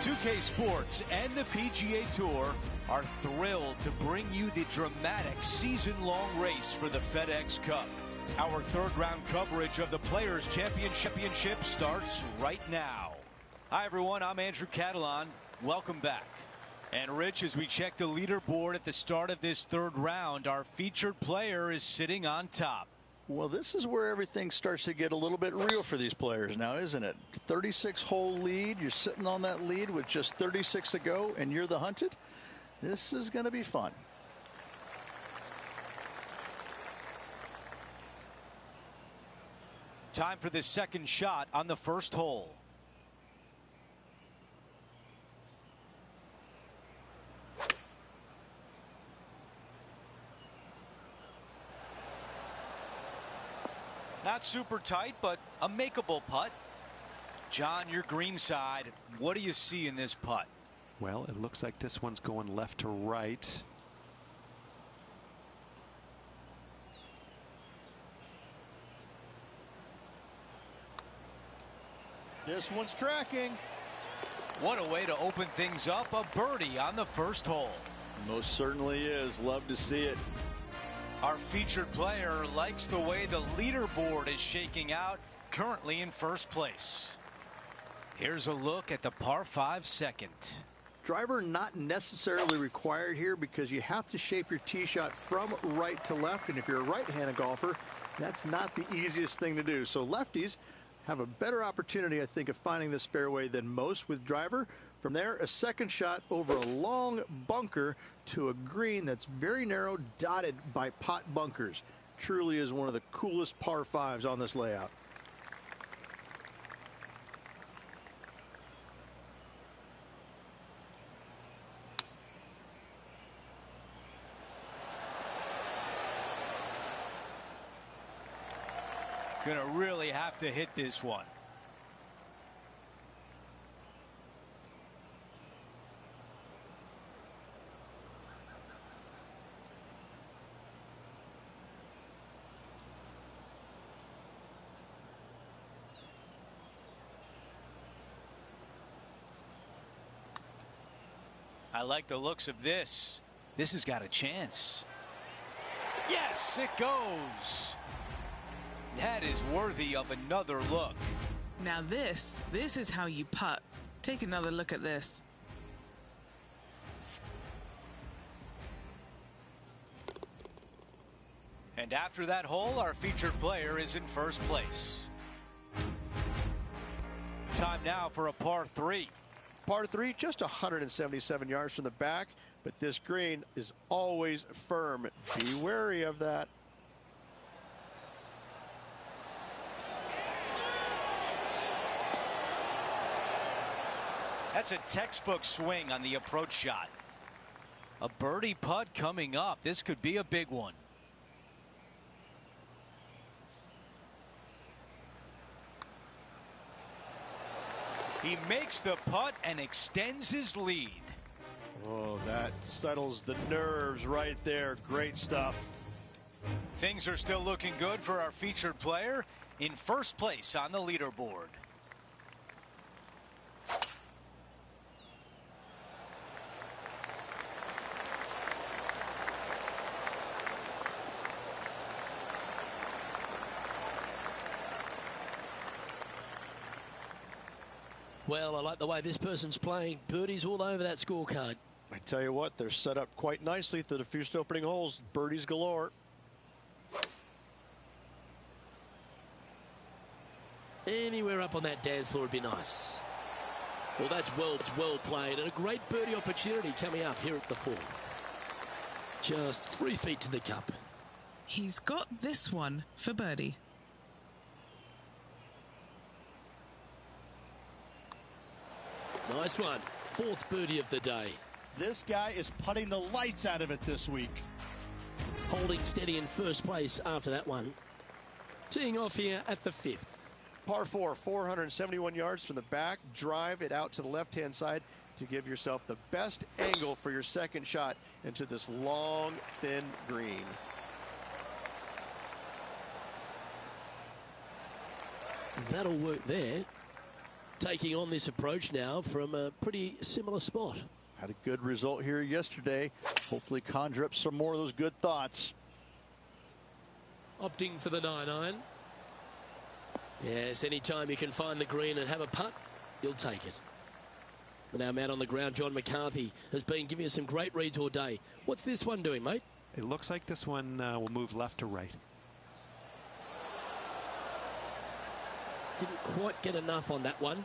2K Sports and the PGA Tour are thrilled to bring you the dramatic season-long race for the FedEx Cup. Our third-round coverage of the Players' Championship starts right now. Hi, everyone. I'm Andrew Catalon. Welcome back. And, Rich, as we check the leaderboard at the start of this third round, our featured player is sitting on top. Well, this is where everything starts to get a little bit real for these players now, isn't it? 36-hole lead. You're sitting on that lead with just 36 to go, and you're the hunted. This is going to be fun. Time for the second shot on the first hole. Not super tight, but a makeable putt. John, your green side, what do you see in this putt? Well, it looks like this one's going left to right. This one's tracking. What a way to open things up. A birdie on the first hole. Most certainly is. Love to see it. Our featured player likes the way the leaderboard is shaking out, currently in first place. Here's a look at the par 5 second. Driver not necessarily required here because you have to shape your tee shot from right to left. And if you're a right-handed golfer, that's not the easiest thing to do. So lefties have a better opportunity, I think, of finding this fairway than most with driver. From there, a second shot over a long bunker to a green that's very narrow, dotted by pot bunkers. Truly is one of the coolest par 5s on this layout. Gonna really have to hit this one. I like the looks of this. This has got a chance. Yes, it goes. That is worthy of another look. Now this is how you putt. Take another look at this. And after that hole, our featured player is in first place. Time now for a par 3. Par 3, just 177 yards from the back, but this green is always firm. Be wary of that. That's a textbook swing on the approach shot. A birdie putt coming up. This could be a big one. He makes the putt and extends his lead. Oh, that settles the nerves right there. Great stuff. Things are still looking good for our featured player in first place on the leaderboard. Well, I like the way this person's playing. Birdies all over that scorecard. I tell you what, they're set up quite nicely through the first opening holes. Birdies galore. Anywhere up on that dance floor would be nice. Well, that's well played, and a great birdie opportunity coming up here at the 4th. Just 3 feet to the cup. He's got this one for birdie. Nice one. 4th birdie of the day. This guy is putting the lights out of it this week. Holding steady in first place after that one. Teeing off here at the 5th. Par 4, 471 yards from the back. Drive it out to the left-hand side to give yourself the best angle for your second shot into this long, thin green. That'll work there. taking on this approach now from a pretty similar spot. Had a good result here yesterday. Hopefully conjure up some more of those good thoughts. Opting for the 9-iron. Yes, anytime you can find the green and have a putt, you'll take it. And our man on the ground, John McCarthy, has been giving us some great reads all day. What's this one doing, mate? It looks like this one will move left to right. Didn't quite get enough on that one.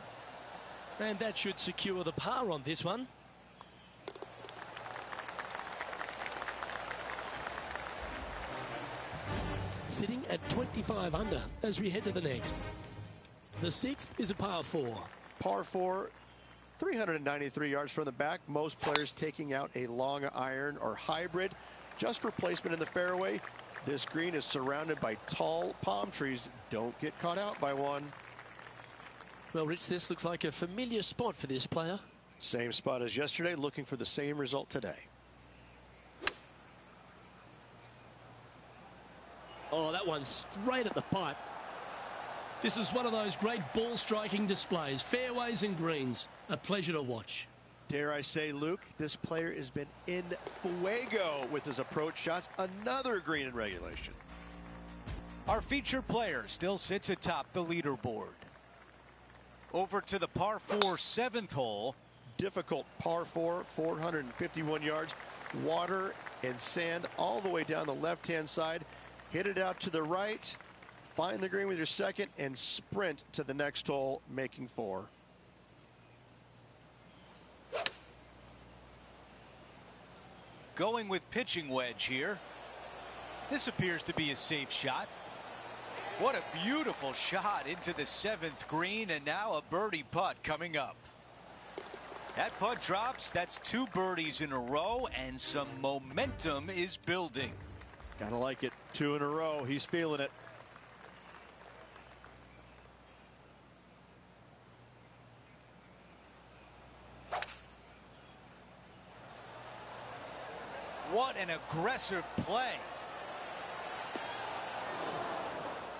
And that should secure the par on this one. Sitting at 25 under as we head to the next. The 6th is a par 4. Par 4, 393 yards from the back. Most players taking out a long iron or hybrid just for placement in the fairway. This green is surrounded by tall palm trees. Don't get caught out by one. Well, Rich, this looks like a familiar spot for this player. Same spot as yesterday, looking for the same result today. Oh, that one's straight at the pipe. This is one of those great ball striking displays. Fairways and greens. A pleasure to watch. Dare I say, Luke, this player has been in fuego with his approach shots. Another green in regulation. Our featured player still sits atop the leaderboard. Over to the par 4 7th hole. Difficult par 4, 451 yards. Water and sand all the way down the left-hand side. Hit it out to the right. Find the green with your second and sprint to the next hole, making 4. Going with pitching wedge here. This appears to be a safe shot. What a beautiful shot into the 7th green, and now a birdie putt coming up. That putt drops. That's 2 birdies in a row, and some momentum is building. Gotta like it. 2 in a row. He's feeling it. What an aggressive play.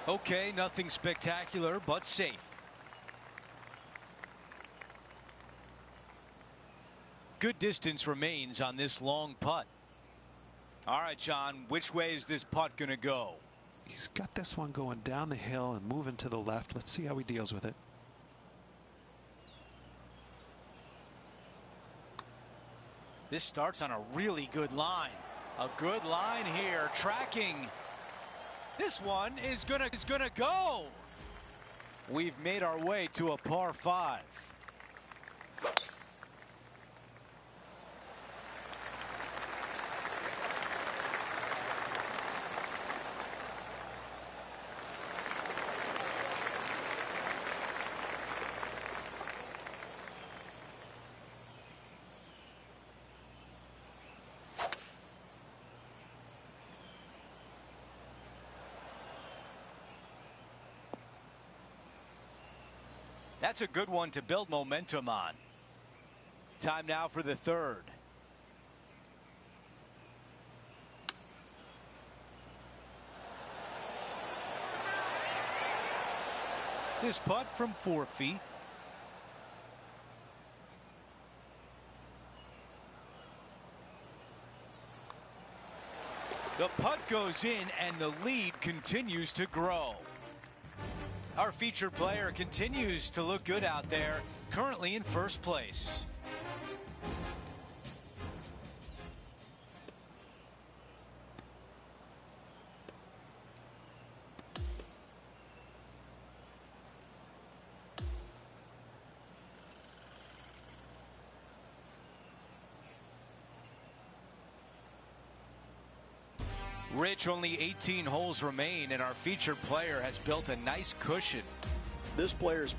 Okay, nothing spectacular, but safe. Good distance remains on this long putt. All right, John, which way is this putt going to go? He's got this one going down the hill and moving to the left. Let's see how he deals with it. This starts on a really good line. A good line here, tracking. This one is gonna go. We've made our way to a par 5. That's a good one to build momentum on. Time now for the 3rd. This putt from 4 feet. The putt goes in and the lead continues to grow. Our featured player continues to look good out there, currently in first place. Rich, only 18 holes remain, and our featured player has built a nice cushion. This player's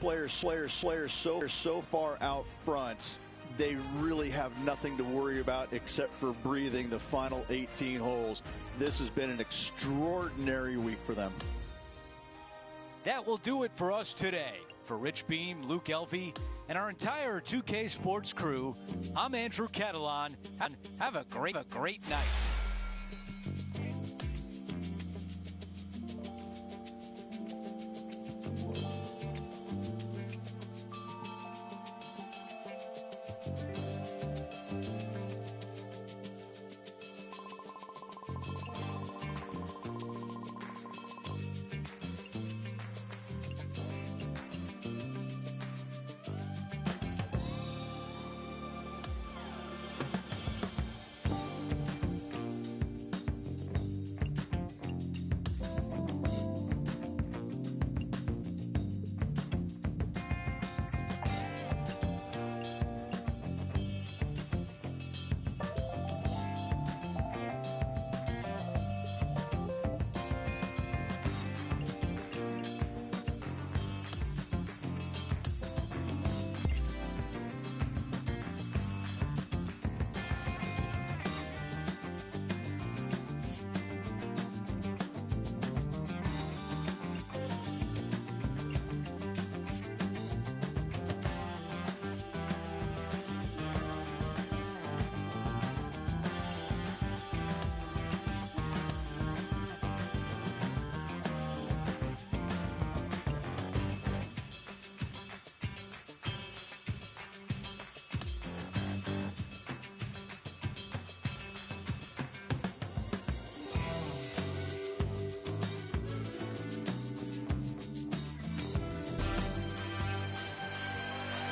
so far out front. They really have nothing to worry about except for breathing the final 18 holes. This has been an extraordinary week for them. That will do it for us today. For Rich Beam, Luke Elvey, and our entire 2K Sports crew, I'm Andrew Catalan. Have a great night.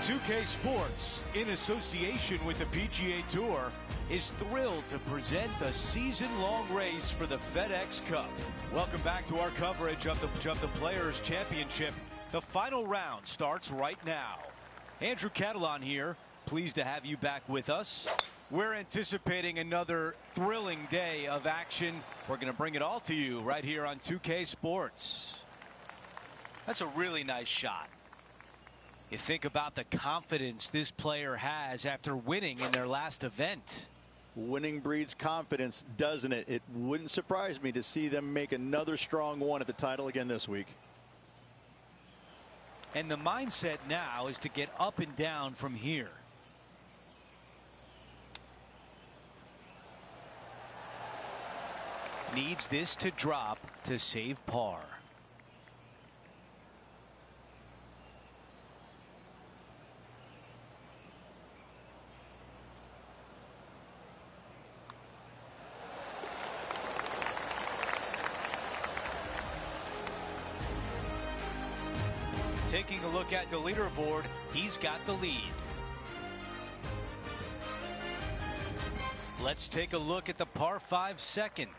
2K Sports, in association with the PGA Tour, is thrilled to present the season-long race for the FedEx Cup. Welcome back to our coverage of the Players' Championship. The final round starts right now. Andrew Catalon here, pleased to have you back with us. We're anticipating another thrilling day of action. We're going to bring it all to you right here on 2K Sports. That's a really nice shot. You think about the confidence this player has after winning in their last event. Winning breeds confidence, doesn't it? It wouldn't surprise me to see them make another strong one at the title again this week. And the mindset now is to get up and down from here. Needs this to drop to save par. Taking a look at the leaderboard, he's got the lead. Let's take a look at the par 5 second.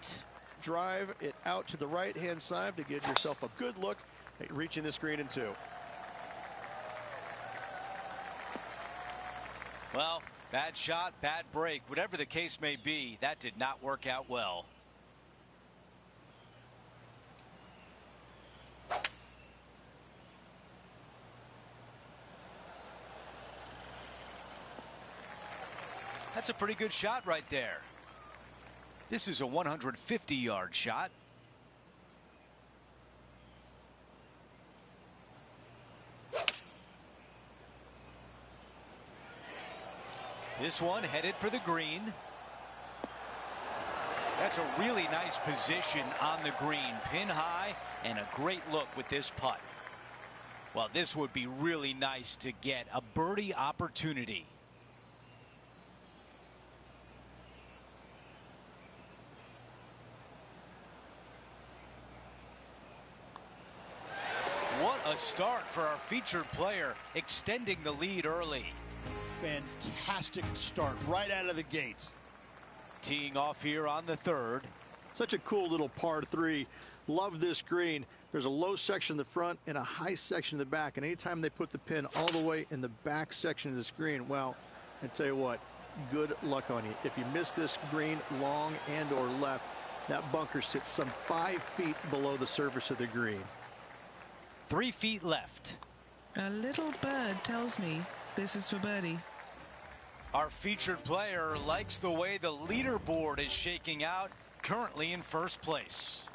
Drive it out to the right-hand side to give yourself a good look at reaching this green in 2. Well, bad shot, bad break. Whatever the case may be, that did not work out well. That's a pretty good shot right there. This is a 150-yard shot. This one headed for the green. That's a really nice position on the green, pin high, and a great look with this putt. Well, this would be really nice to get a birdie opportunity. What a start for our featured player, extending the lead early. Fantastic start right out of the gates. Teeing off here on the 3rd. Such a cool little par 3. Love this green. There's a low section in the front and a high section in the back. And anytime they put the pin all the way in the back section of this green, well, I tell you what, good luck on you. If you miss this green long and or left, that bunker sits some 5 feet below the surface of the green. 3 feet left. A little bird tells me this is for birdie. Our featured player likes the way the leaderboard is shaking out, currently in first place.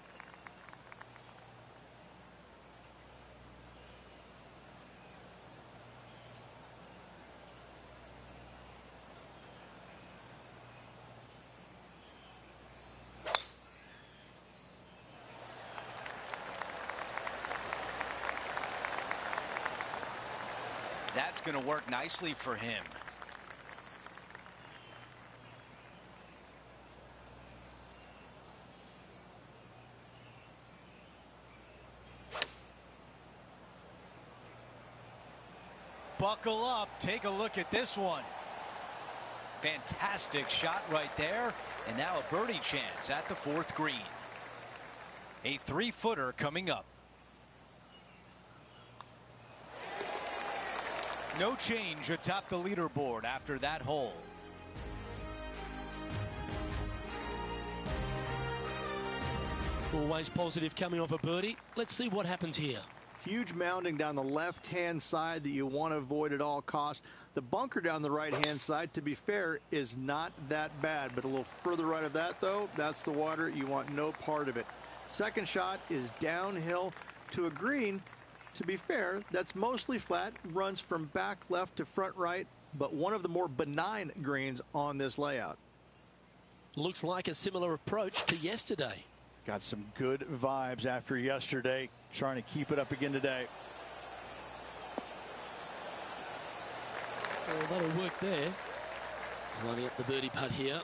That's going to work nicely for him. Buckle up. Take a look at this one. Fantastic shot right there. And now a birdie chance at the 4th green. A 3-footer coming up. No change atop the leaderboard after that hole. Always positive coming off a birdie. Let's see what happens here. Huge mounding down the left-hand side that you want to avoid at all costs. The bunker down the right-hand side, to be fair, is not that bad. But a little further right of that, though, that's the water. You want no part of it. Second shot is downhill to a green. To be fair, that's mostly flat, runs from back left to front right, but one of the more benign greens on this layout. Looks like a similar approach to yesterday. Got some good vibes after yesterday, trying to keep it up again today. Oh, that'll work there. Lining up the birdie putt here.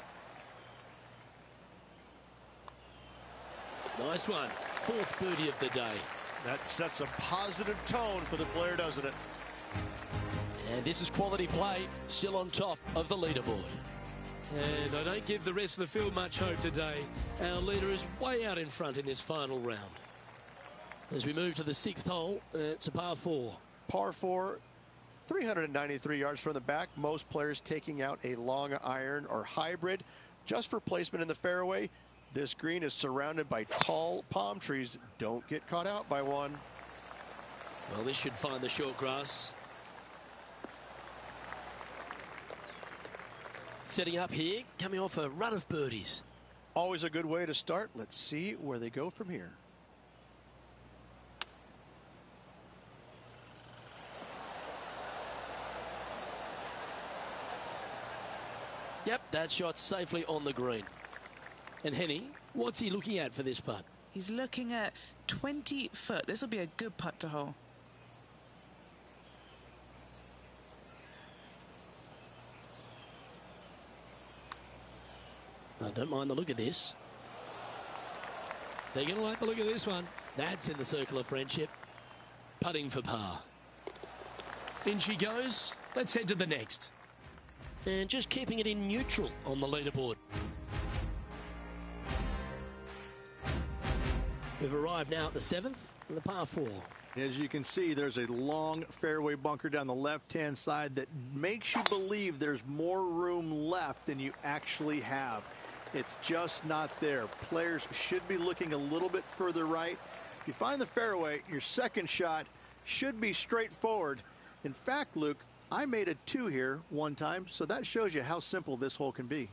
Nice one. 4th birdie of the day. That sets a positive tone for the player, doesn't it? And this is quality play, still on top of the leaderboard. And I don't give the rest of the field much hope today. Our leader is way out in front in this final round. As we move to the 6th hole, it's a par 4. Par 4, 393 yards from the back. Most players taking out a long iron or hybrid just for placement in the fairway. This green is surrounded by tall palm trees. Don't get caught out by one. Well, this should find the short grass. Setting up here, coming off a run of birdies. Always a good way to start. Let's see where they go from here. Yep, that shot safely on the green. And Henny, what's he looking at for this putt? He's looking at 20 foot. This will be a good putt to hole. I don't mind the look of this. They're going to like the look of this one. That's in the circle of friendship. Putting for par. In she goes. Let's head to the next. And just keeping it in neutral on the leaderboard. We've arrived now at the 7th and the par 4. As you can see, there's a long fairway bunker down the left-hand side that makes you believe there's more room left than you actually have. It's just not there. Players should be looking a little bit further right. If you find the fairway, your second shot should be straightforward. In fact, Luke, I made a 2 here one time, so that shows you how simple this hole can be.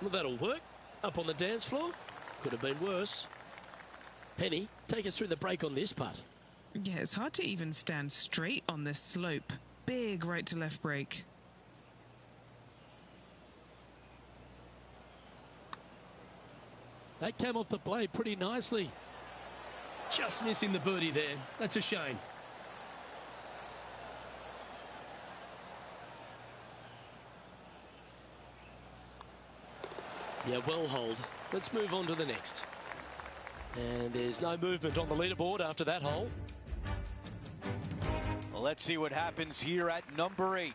Well, that'll work. Up on the dance floor. Could have been worse. Penny, take us through the break on this putt. Yeah, it's hard to even stand straight on this slope. Big right to left break. That came off the blade pretty nicely. Just missing the birdie there. That's a shame. Yeah, well holed. Let's move on to the next. And there's no movement on the leaderboard after that hole. Well, let's see what happens here at number 8.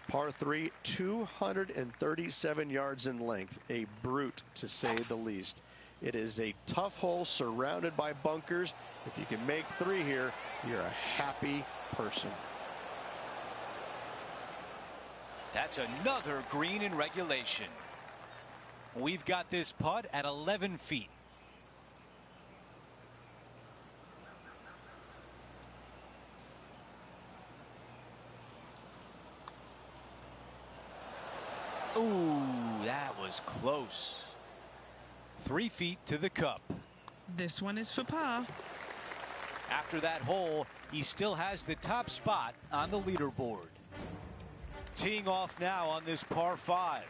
Par 3, 237 yards in length. A brute, to say the least. It is a tough hole surrounded by bunkers. If you can make 3 here, you're a happy person. That's another green in regulation. We've got this putt at 11 feet. Ooh, that was close. 3 feet to the cup. This one is for par. After that hole, he still has the top spot on the leaderboard. Teeing off now on this par 5.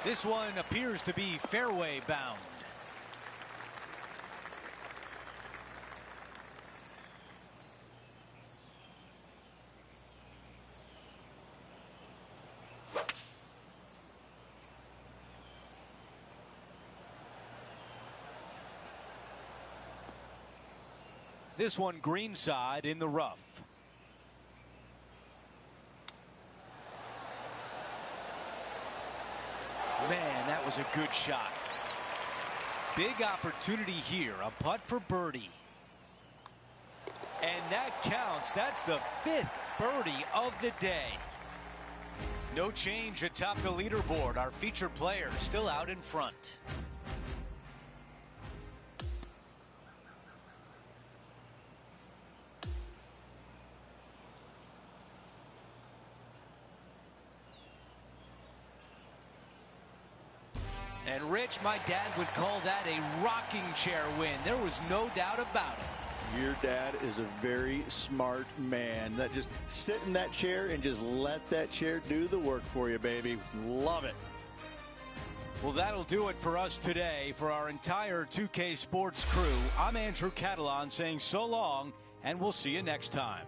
This one appears to be fairway bound. This one greenside in the rough. Man, that was a good shot. Big opportunity here. A putt for birdie. And that counts. That's the 5th birdie of the day. No change atop the leaderboard. Our featured player still out in front. And Rich, my dad would call that a rocking chair win. There was no doubt about it. Your dad is a very smart man. That just sit in that chair and just let that chair do the work for you, baby. Love it. Well, that'll do it for us today. For our entire 2K Sports crew, I'm Andrew Catalan saying so long, and we'll see you next time.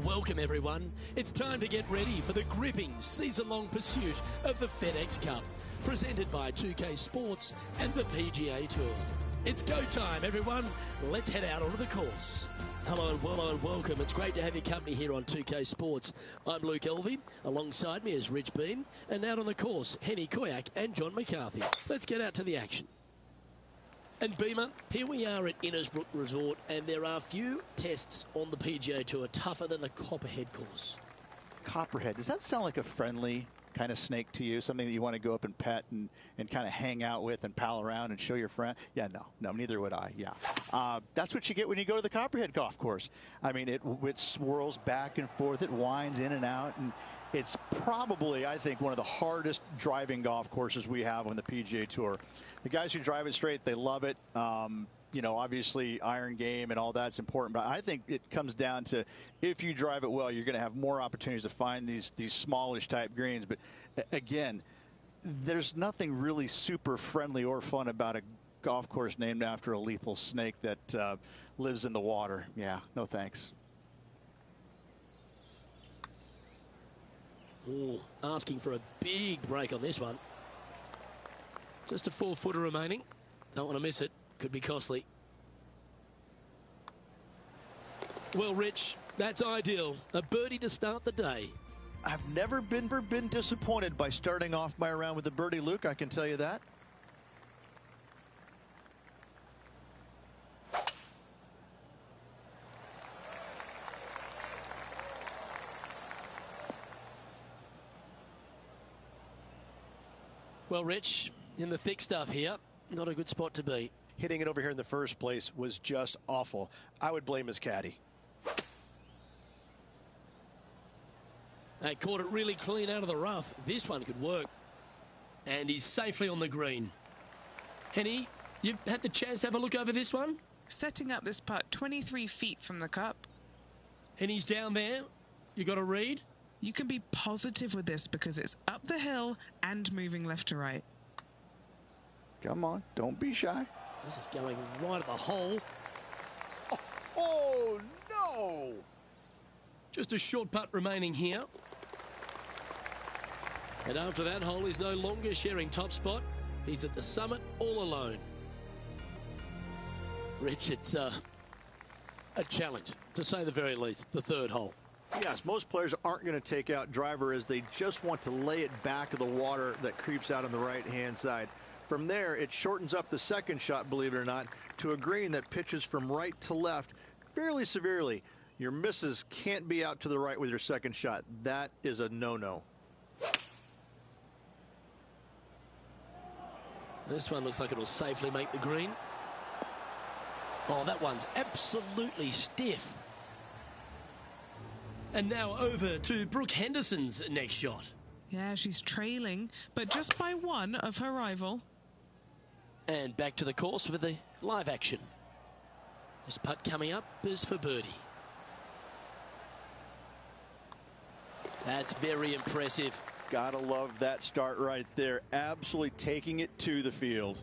Welcome everyone. It's time to get ready for the gripping season-long pursuit of the FedEx Cup, presented by 2K Sports and the PGA Tour. It's go time, everyone. Let's head out onto the course. Hello and welcome. It's great to have your company here on 2K Sports. I'm Luke Elvey. Alongside me is Rich Beam. And out on the course, Henny Koyak and John McCarthy. Let's get out to the action. And Beamer, here we are at Innisbrook Resort, and there are few tests on the PGA Tour tougher than the Copperhead course. Copperhead, does that sound like a friendly kind of snake to you? Something that you want to go up and pet and kind of hang out with and pal around and show your friend? Yeah, no, neither would I. Yeah. That's what you get when you go to the Copperhead golf course. I mean, it swirls back and forth. It winds in and out. And it's probably, I think, one of the hardest driving golf courses we have on the PGA Tour. The guys who drive it straight, they love it. You know, obviously iron game and all that's important, but I think it comes down to if you drive it well, you're going to have more opportunities to find these smallish type greens. But again, there's nothing really super friendly or fun about a golf course named after a lethal snake that lives in the water. Yeah, no thanks. Ooh, asking for a big break on this one. Just a 4-footer remaining. Don't want to miss it. Could be costly. Well, Rich, that's ideal. A birdie to start the day. I've never been disappointed by starting off my round with a birdie, Luke. I can tell you that. Well, Rich, in the thick stuff here, not a good spot to be. Hitting it over here in the first place was just awful. I would blame his caddy. They caught it really clean out of the rough. This one could work. And he's safely on the green. Henny, you've had the chance to have a look over this one? Setting up this putt 23 feet from the cup. Henny's down there. You got a read? You can be positive with this because it's up the hill and moving left to right. Come on, don't be shy. This is going right at the hole. Oh, no! Just a short putt remaining here. And after that hole, he's no longer sharing top spot. He's at the summit all alone. Rich, it's a challenge, to say the very least, the third hole. Yes, most players aren't going to take out driver as they just want to lay it back of the water that creeps out on the right-hand side. From there, it shortens up the second shot, believe it or not, to a green that pitches from right to left fairly severely. Your misses can't be out to the right with your second shot. That is a no-no. This one looks like it'll safely make the green. Oh, that one's absolutely stiff. And now over to Brooke Henderson's next shot. Yeah, she's trailing, but just by one of her rival. And back to the course with the live action. This putt coming up is for birdie. That's very impressive. Gotta love that start right there. Absolutely taking it to the field.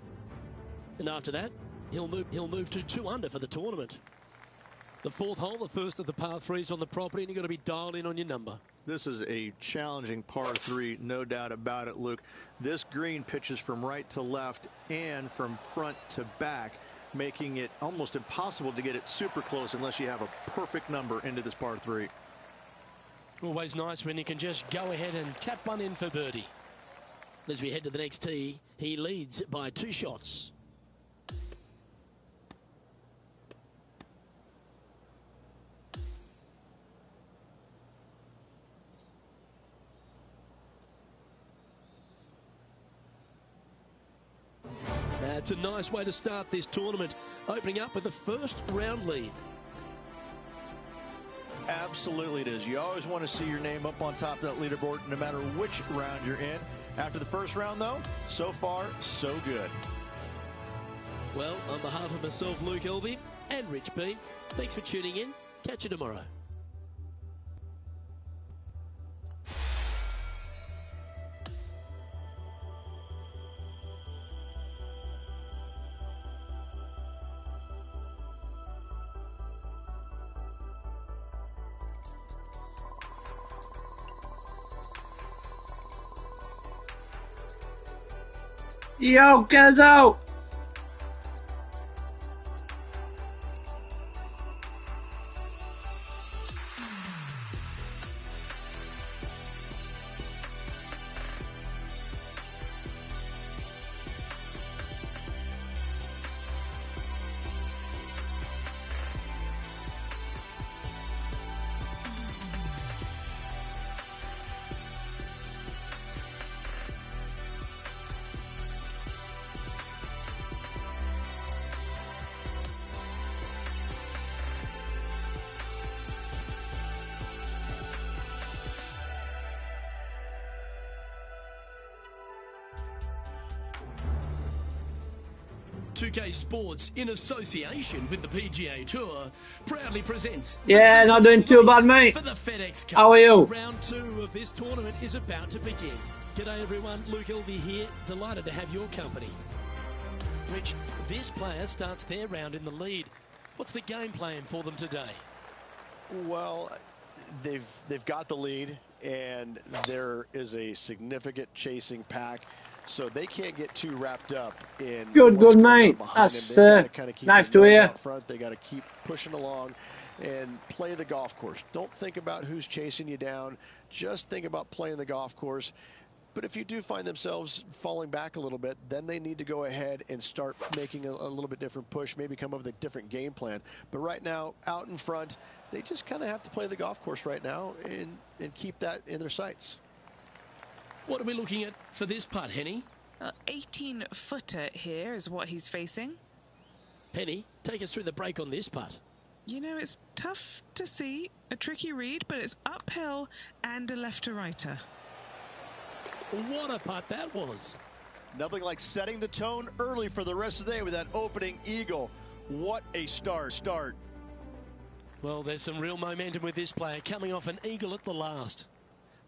And after that, he'll move to 2 under for the tournament. The fourth hole, the first of the par threes on the property, and you've got to be dialed in on your number. This is a challenging par 3, no doubt about it, Luke. This green pitches from right to left and from front to back, making it almost impossible to get it super close unless you have a perfect number into this par 3. Always nice when you can just go ahead and tap one in for birdie. As we head to the next tee, he leads by 2 shots. That's a nice way to start this tournament, opening up with the first round lead. Absolutely it is. You always want to see your name up on top of that leaderboard no matter which round you're in. After the first round, though, so far, so good. Well, on behalf of myself, Luke Elvey, and Rich Beam, thanks for tuning in. Catch you tomorrow. Yo, Gazzo! .2K Sports, in association with the PGA Tour, proudly presents. Yeah, not doing too bad, mate. For the FedEx Cup. How are you? Round 2 of this tournament is about to begin. G'day everyone, Luke Elvey here. Delighted to have your company. Rich, this player starts their round in the lead. What's the game plan for them today? Well, they've got the lead, and there is a significant chasing pack. So they can't get too wrapped up in good, mate. That's nice to hear. Out front. They got to keep pushing along and play the golf course. Don't think about who's chasing you down. Just think about playing the golf course. But if you do find themselves falling back a little bit, then they need to go ahead and start making a little bit different push, maybe come up with a different game plan. But right now, out in front, they just kind of have to play the golf course right now and keep that in their sights. What are we looking at for this putt, Henny? 18-footer here is what he's facing. Henny, take us through the break on this putt. You know, it's tough to see. A tricky read, but it's uphill and a left-to-righter. What a putt that was. Nothing like setting the tone early for the rest of the day with that opening eagle. What a start. Well, there's some real momentum with this player coming off an eagle at the last.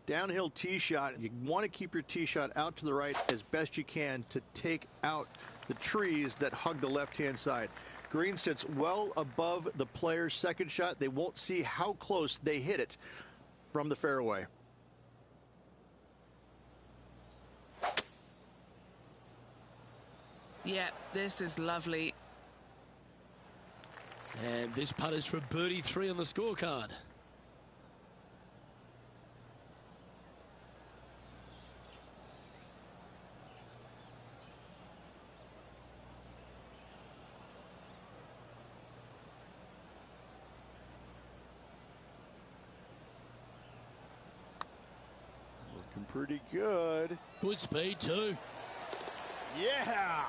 Downhill tee shot. You want to keep your tee shot out to the right as best you can to take out the trees that hug the left-hand side. Green sits well above the player's second shot. They won't see how close they hit it from the fairway. Yeah, this is lovely. And this putt is for birdie 3 on the scorecard. Looking pretty good. Good speed too. Yeah.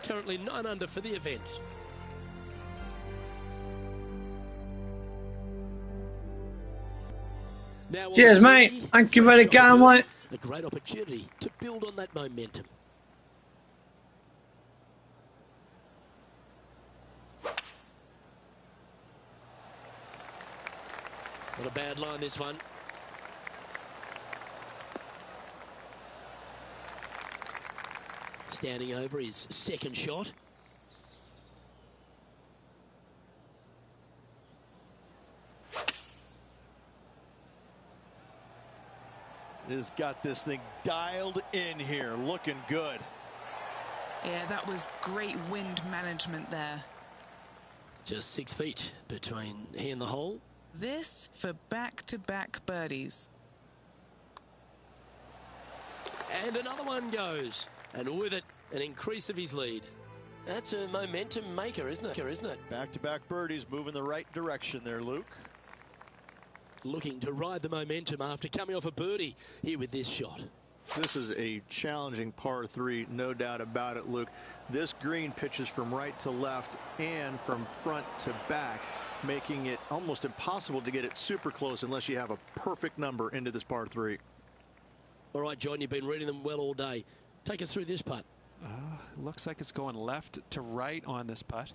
Currently 9 under for the event. Now Cheers, mate. Thank you very kindly. A great opportunity to build on that momentum. Not a bad line, this one. Standing over his second shot. Has got this thing dialed in here, looking good. Yeah, that was great wind management there. Just 6 feet between he and the hole. This for back-to-back birdies. And another one goes. And with it, an increase of his lead. That's a momentum maker, isn't it? Back-to-back birdies, moving the right direction there, Luke. Looking to ride the momentum after coming off a birdie here with this shot. This is a challenging par 3, no doubt about it, Luke. This green pitches from right to left and from front to back, making it almost impossible to get it super close unless you have a perfect number into this par 3. All right, John, you've been reading them well all day. Take us through this putt. Looks like it's going left to right on this putt.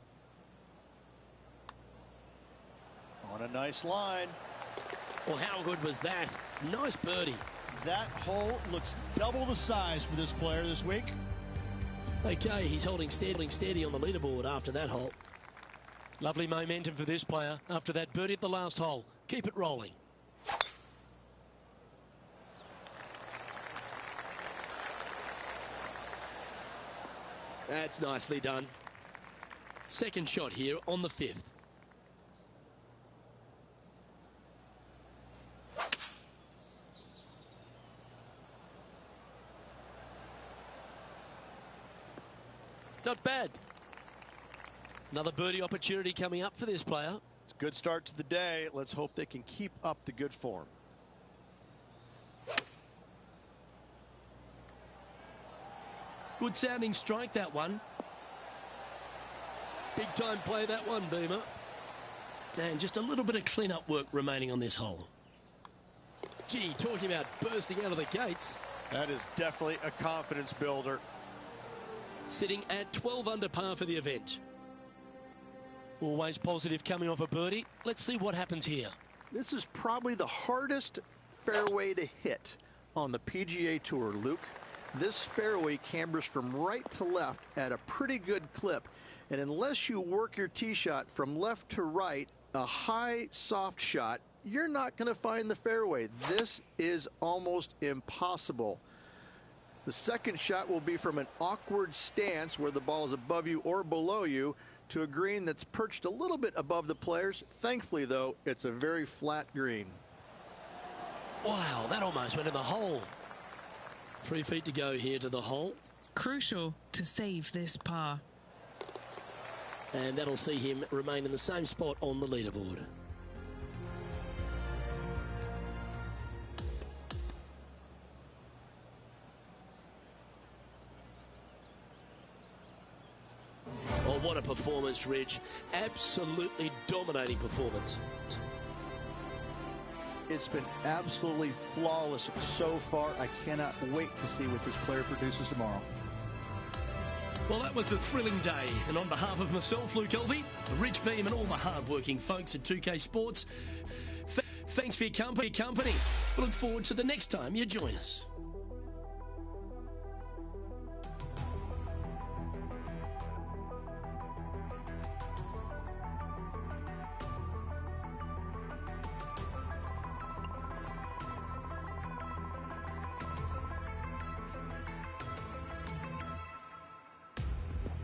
On a nice line. Well, how good was that? Nice birdie. That hole looks double the size for this player this week. Okay, he's holding steady on the leaderboard after that hole. Lovely momentum for this player after that birdie at the last hole. Keep it rolling. That's nicely done. Second shot here on the 5th. Not bad. Another birdie opportunity coming up for this player. It's a good start to the day. Let's hope they can keep up the good form. Good sounding strike, that one. Big time play, that one, Beamer. And just a little bit of clean-up work remaining on this hole. Gee, talking about bursting out of the gates. That is definitely a confidence builder. Sitting at 12 under par for the event. Always positive coming off a birdie. Let's see what happens here. This is probably the hardest fairway to hit on the PGA Tour, Luke. This fairway cambers from right to left at a pretty good clip. And unless you work your tee shot from left to right, a high, soft shot, you're not going to find the fairway. This is almost impossible. The second shot will be from an awkward stance where the ball is above you or below you to a green that's perched a little bit above the players. Thankfully, though, it's a very flat green. Wow, that almost went in the hole. 3 feet to go here to the hole. Crucial to save this par. And that'll see him remain in the same spot on the leaderboard. Oh, what a performance, Ridge. Absolutely dominating performance. It's been absolutely flawless so far. I cannot wait to see what this player produces tomorrow. Well, that was a thrilling day. And on behalf of myself, Luke Elvey, Rich Beam, and all the hard-working folks at 2K Sports, thanks for your company. We look forward to the next time you join us.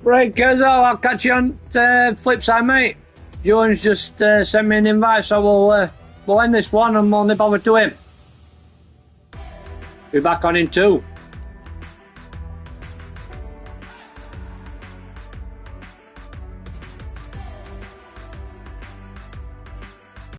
Right, Kezo, I'll catch you on flip side, mate. Jones just sent me an invite, so we'll end this one and we'll nip over to him. Be back on in 2.